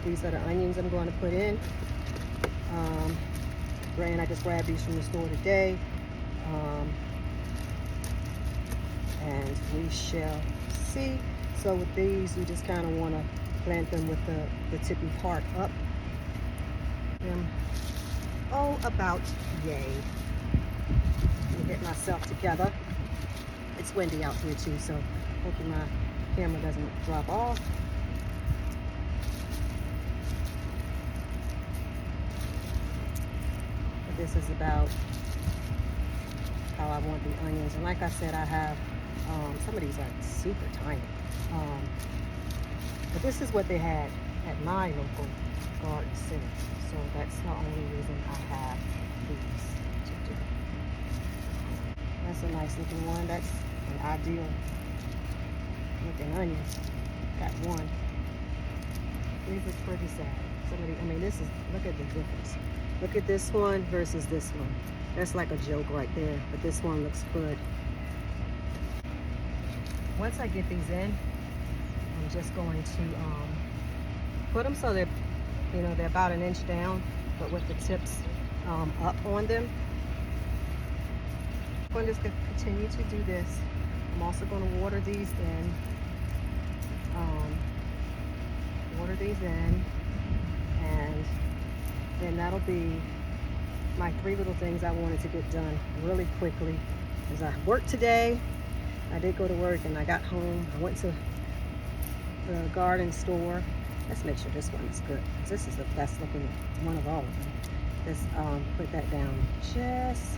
These are the onions I'm going to put in. I just grabbed these from the store today. Um, and we shall see. So with these, you just kind of want to plant them with the tippy part up. Oh, about yay. Let me get myself together. It's windy out here too, so hopefully my camera doesn't drop off. But this is about how I want the onions. And like I said, I have some of these are super tiny. But this is what they had at my local garden center. So that's the only reason I have these to do. That's a nice looking one. That's an ideal looking onion. Got one. These is pretty sad. I mean, this is, look at the difference. Look at this one versus this one. That's like a joke right there, but this one looks good. Once I get these in, I'm just going to put them so they're, they're about an inch down, but with the tips up on them. I'm just going to continue to do this. I'm also going to water these in. And then that'll be my 3 little things I wanted to get done really quickly. As I worked today, I did go to work and I got home. I went to the garden store. Let's make sure this one is good, because this is the best looking one of all of them. Let's put that down just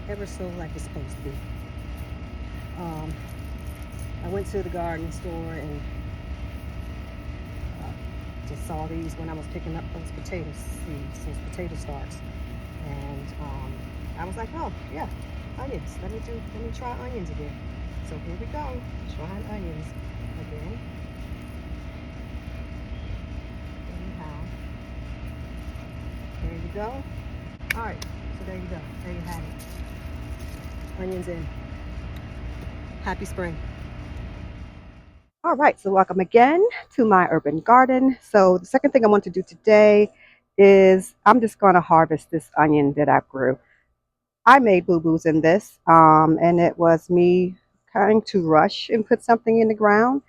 ever so like it's supposed to be. I went to the garden store and just saw these when I was picking up those potato seeds, those potato starts, and I was like, oh yeah, onions. Let me try onions again. So here we go, trying onions again. There you go. All right, so there you go. There you have it. Onions in. Happy spring. All right, so welcome again to my urban garden. So the second thing I want to do today is I'm just going to harvest this onion that I grew. I made boo-boos in this, and it was me trying to rush and put something in the ground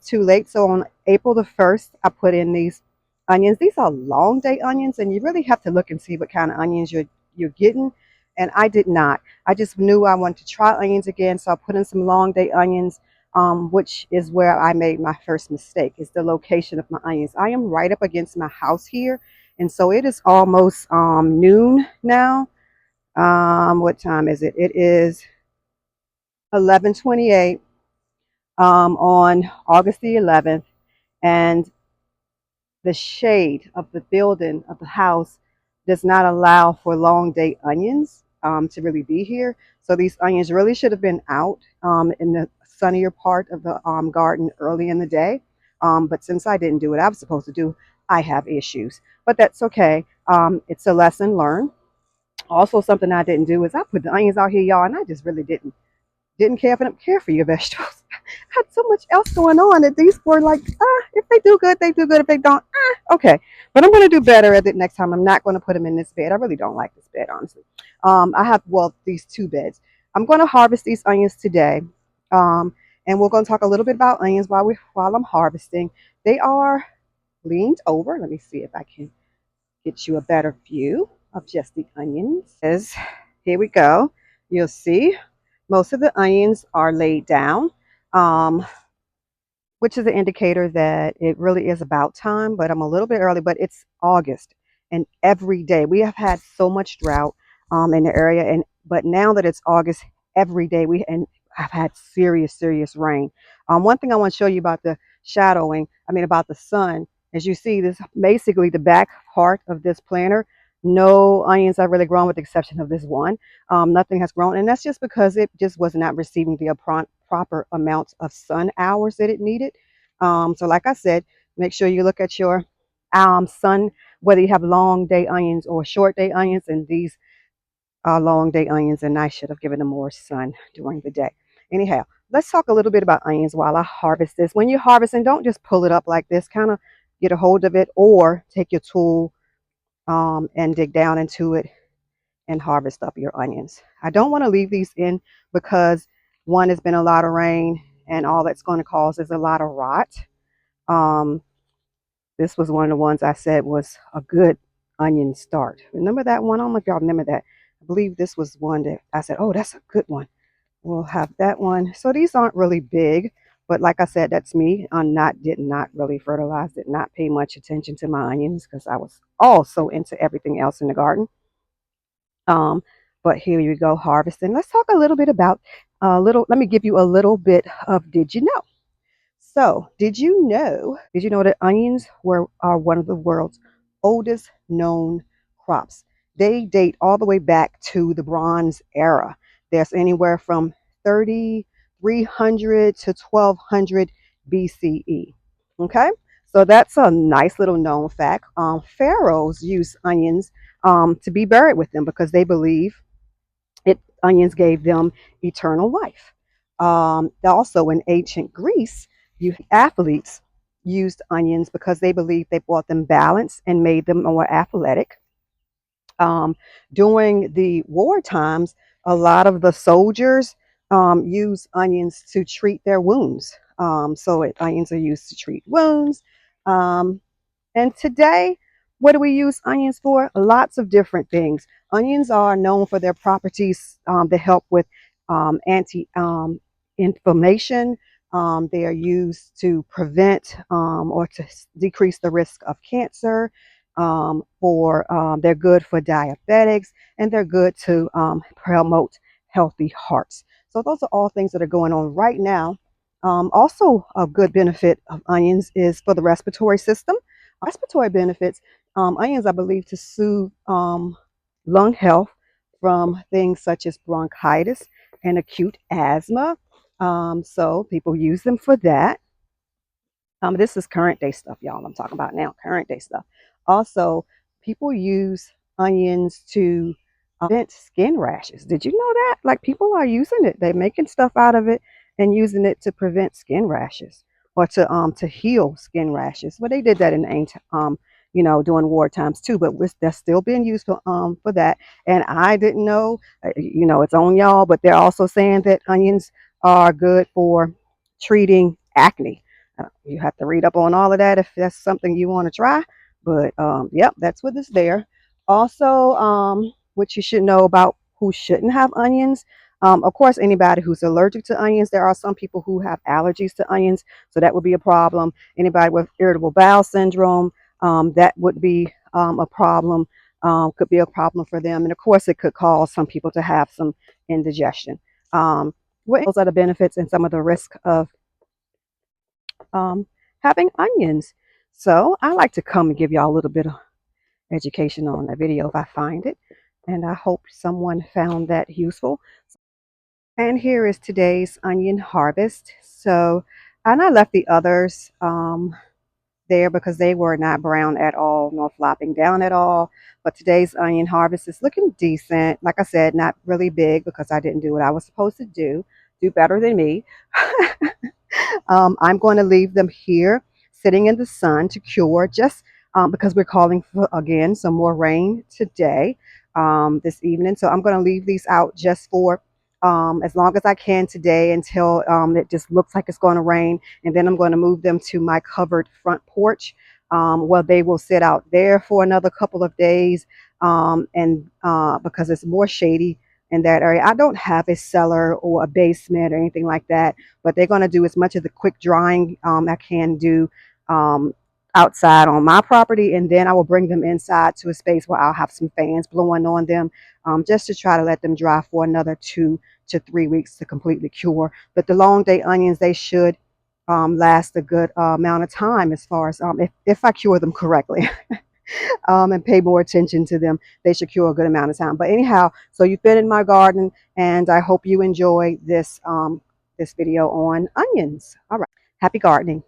too late. So on April the 1st, I put in these onions. These are long day onions, and you really have to look and see what kind of onions you're getting. And I did not. I just knew I wanted to try onions again, so I put in some long day onions, which is where I made my first mistake, is the location of my onions. I am right up against my house here, and so it is almost noon now. What time is it? It is 11:28 on August the 11th, and the shade of the building of the house does not allow for long day onions to really be here. So these onions really should have been out in the sunnier part of the garden early in the day. But since I didn't do what I was supposed to do, I have issues. But that's okay. It's a lesson learned. Also, something I didn't do is I put the onions out here, y'all, and I just really didn't care for your vegetables. I had so much else going on that these were like, if they do good, they do good. If they don't, okay. But I'm going to do better at it next time. I'm not going to put them in this bed. I really don't like this bed, honestly. I have, well, these 2 beds. I'm going to harvest these onions today. And we're going to talk a little bit about onions while I'm harvesting. They are leaned over. Let me see if I can get you a better view of just the onions. Here we go. You'll see most of the onions are laid down, which is an indicator that it really is about time, but I'm a little bit early, but it's August, and every day we have had so much drought in the area, but now that it's August, every day I've had serious rain. One thing I want to show you about the shadowing, about the sun, as you see, this basically the back part of this planter. No onions have really grown with the exception of this one. Nothing has grown, and that's just because it just was not receiving the proper amount of sun hours that it needed. So like I said, make sure you look at your sun, whether you have long day onions or short day onions, and these are long day onions, and I should have given them more sun during the day. Anyhow, let's talk a little bit about onions while I harvest this. When you're harvesting, don't just pull it up like this. Kind of get a hold of it, or take your tool and dig down into it and harvest up your onions. I don't want to leave these in because one, has been a lot of rain, and all that's going to cause is a lot of rot. Um, this was one of the ones I said was a good onion start. Remember that one? I don't know if y'all remember that. I believe this was one that I said, oh, that's a good one. We'll have that one. So these aren't really big, but like I said, that's me. Did not really fertilize, did not pay much attention to my onions because I was also into everything else in the garden. Um, but here you go, harvesting. Let's talk a little bit about let me give you a little bit of did you know? So, did you know that onions are one of the world's oldest known crops? They date all the way back to the Bronze Era. There's anywhere from 3,300 to 1,200 BCE. Okay, so that's a nice little known fact. Pharaohs used onions to be buried with them because they believe onions gave them eternal life. Also, in ancient Greece, athletes used onions because they believed they brought them balance and made them more athletic. Um, During the war times, a lot of the soldiers used onions to treat their wounds. Onions are used to treat wounds. Um, and today, what do we use onions for? Lots of different things. Onions are known for their properties that help with anti inflammation. They are used to prevent or to decrease the risk of cancer. They're good for diabetics, and they're good to promote healthy hearts. So those are all things that are going on right now. Also, a good benefit of onions is for the respiratory system. Respiratory benefits, onions are believed to soothe lung health from things such as bronchitis and acute asthma. So people use them for that. This is current day stuff, y'all. I'm talking about now, current day stuff. Also, people use onions to prevent skin rashes. Did you know that? Like, people are using it. They're making stuff out of it and using it to prevent skin rashes or to heal skin rashes. Well, they did that in ancient during war times too. But they're still being used for that. And I didn't know. It's on y'all. But they're also saying that onions are good for treating acne. You have to read up on all of that if that's something you want to try. But yep, that's what is there. Also, what you should know about who shouldn't have onions. Of course, anybody who's allergic to onions. There are some people who have allergies to onions, so that would be a problem. Anybody with irritable bowel syndrome, that would be a problem. Could be a problem for them, and of course, it could cause some people to have some indigestion. Those are the benefits and some of the risk of um, having onions. So I like to come and give y'all a little bit of education on a video if I find it. And I hope someone found that useful. And here is today's onion harvest. And I left the others there because they were not brown at all, nor flopping down at all. But today's onion harvest is looking decent. Like I said, not really big because I didn't do what I was supposed to do. Do better than me. I'm going to leave them here sitting in the sun to cure just because we're calling for, again, some more rain today, this evening. So I'm going to leave these out just for as long as I can today until it just looks like it's going to rain. And then I'm going to move them to my covered front porch where they will sit out there for another couple of days. And because it's more shady in that area. I don't have a cellar or a basement or anything like that, but they're going to do as much of the quick drying I can do outside on my property, and then I will bring them inside to a space where I'll have some fans blowing on them just to try to let them dry for another 2 to 3 weeks to completely cure. But the long day onions, they should last a good amount of time as far as if I cure them correctly. And pay more attention to them, they should cure a good amount of time. But anyhow, so you've been in my garden, and I hope you enjoy this this video on onions. All right, happy gardening.